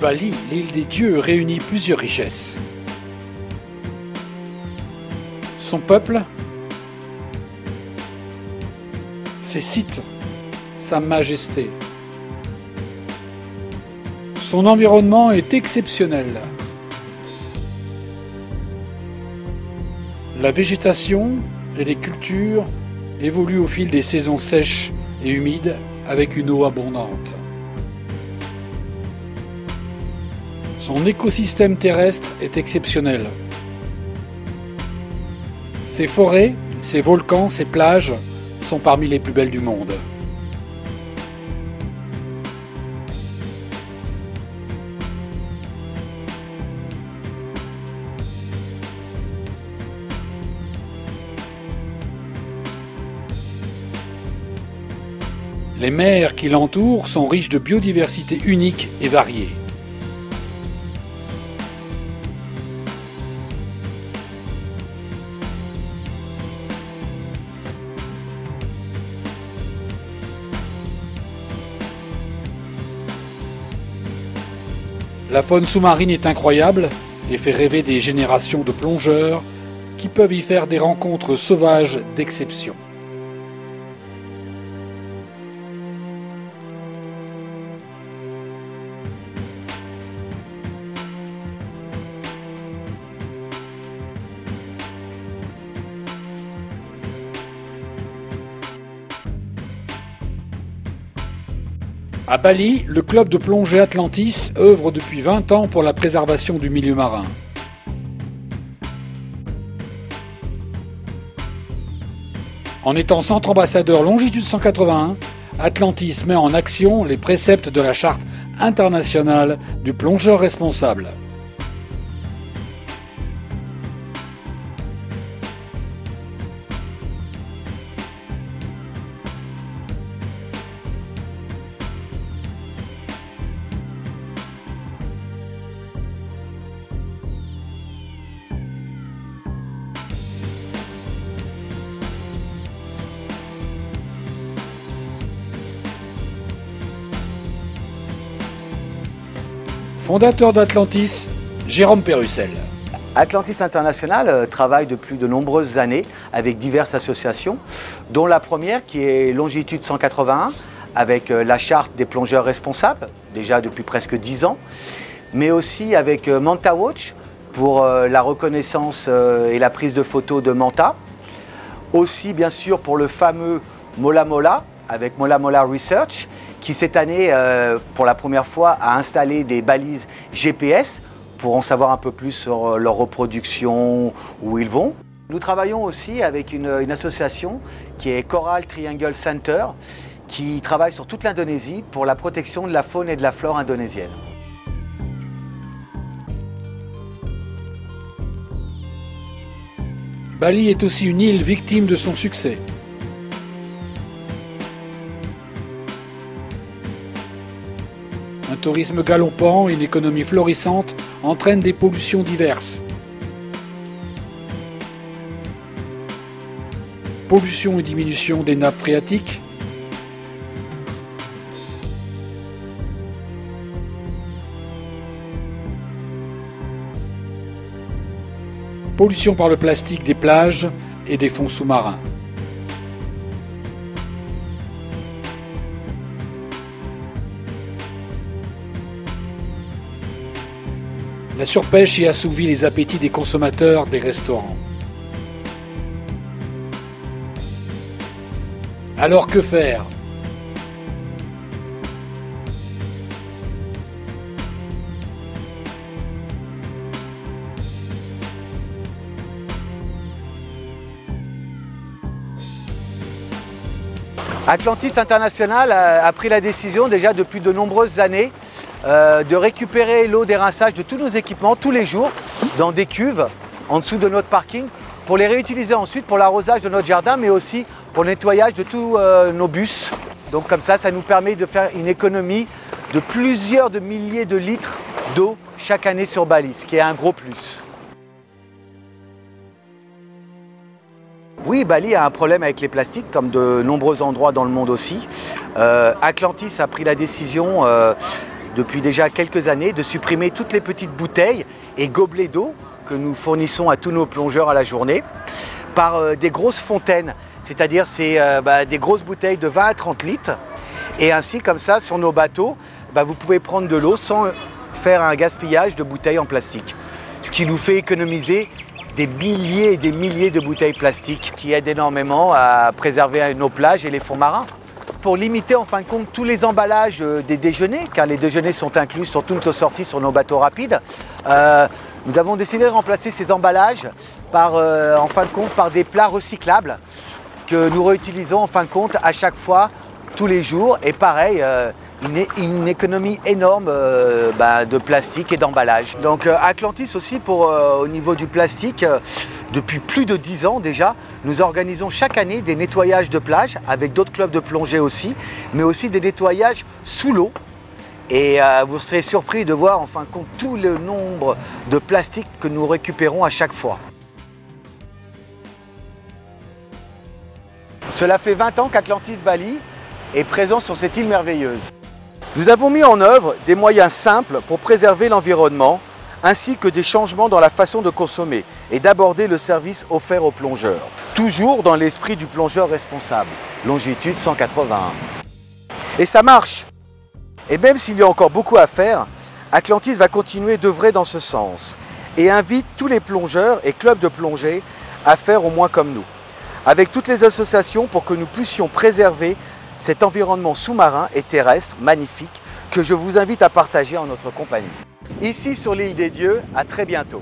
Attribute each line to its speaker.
Speaker 1: Bali, l'île des dieux réunit plusieurs richesses. Son peuple, ses sites, sa majesté. Son environnement est exceptionnel. La végétation et les cultures évoluent au fil des saisons sèches et humides avec une eau abondante. Son écosystème terrestre est exceptionnel. Ses forêts, ses volcans, ses plages sont parmi les plus belles du monde. Les mers qui l'entourent sont riches de biodiversité unique et variée. La faune sous-marine est incroyable et fait rêver des générations de plongeurs qui peuvent y faire des rencontres sauvages d'exception. À Bali, le club de plongée Atlantis œuvre depuis 20 ans pour la préservation du milieu marin. En étant centre ambassadeur Longitude 181, Atlantis met en action les préceptes de la Charte internationale du plongeur responsable. Fondateur d'Atlantis, Jérôme Pérussel.
Speaker 2: Atlantis International travaille depuis de nombreuses années avec diverses associations, dont la première qui est Longitude 181, avec la charte des plongeurs responsables, déjà depuis presque 10 ans, mais aussi avec Manta Watch pour la reconnaissance et la prise de photos de manta, aussi bien sûr pour le fameux Mola Mola avec Mola Mola Research, qui cette année, pour la première fois, a installé des balises GPS pour en savoir un peu plus sur leur reproduction, où ils vont. Nous travaillons aussi avec une association qui est Coral Triangle Center, qui travaille sur toute l'Indonésie pour la protection de la faune et de la flore indonésienne.
Speaker 1: Bali est aussi une île victime de son succès. Un tourisme galopant et une économie florissante entraînent des pollutions diverses. Pollution et diminution des nappes phréatiques. Pollution par le plastique des plages et des fonds sous-marins. La surpêche y assouvit les appétits des consommateurs des restaurants. Alors que faire ?
Speaker 2: Atlantis International a pris la décision déjà depuis de nombreuses années de récupérer l'eau des rinçages de tous nos équipements tous les jours dans des cuves en dessous de notre parking pour les réutiliser ensuite pour l'arrosage de notre jardin mais aussi pour le nettoyage de tous nos bus. Donc comme ça nous permet de faire une économie de plusieurs de milliers de litres d'eau chaque année sur Bali, ce qui est un gros plus. Oui, Bali a un problème avec les plastiques, comme de nombreux endroits dans le monde aussi. Atlantis a pris la décision depuis déjà quelques années, de supprimer toutes les petites bouteilles et gobelets d'eau que nous fournissons à tous nos plongeurs à la journée par des grosses fontaines, c'est-à-dire des grosses bouteilles de 20 à 30 litres. Et ainsi, comme ça, sur nos bateaux, vous pouvez prendre de l'eau sans faire un gaspillage de bouteilles en plastique. Ce qui nous fait économiser des milliers et des milliers de bouteilles plastiques qui aident énormément à préserver nos plages et les fonds marins. Pour limiter en fin de compte tous les emballages des déjeuners, car les déjeuners sont inclus sur toutes nos sorties sur nos bateaux rapides, nous avons décidé de remplacer ces emballages par, en fin de compte, par des plats recyclables que nous réutilisons en fin de compte à chaque fois, tous les jours. Et pareil, une économie énorme de plastique et d'emballage. Donc Atlantis aussi, au niveau du plastique, depuis plus de 10 ans déjà, nous organisons chaque année des nettoyages de plage avec d'autres clubs de plongée aussi, mais aussi des nettoyages sous l'eau. Et vous serez surpris de voir en fin de compte tout le nombre de plastiques que nous récupérons à chaque fois. Cela fait 20 ans qu'Atlantis Bali est présent sur cette île merveilleuse. Nous avons mis en œuvre des moyens simples pour préserver l'environnement, ainsi que des changements dans la façon de consommer et d'aborder le service offert aux plongeurs. Toujours dans l'esprit du plongeur responsable, longitude 181. Et ça marche! Et même s'il y a encore beaucoup à faire, Atlantis va continuer d'œuvrer dans ce sens et invite tous les plongeurs et clubs de plongée à faire au moins comme nous, avec toutes les associations pour que nous puissions préserver cet environnement sous-marin et terrestre magnifique que je vous invite à partager en notre compagnie. Ici sur l'île des Dieux, à très bientôt.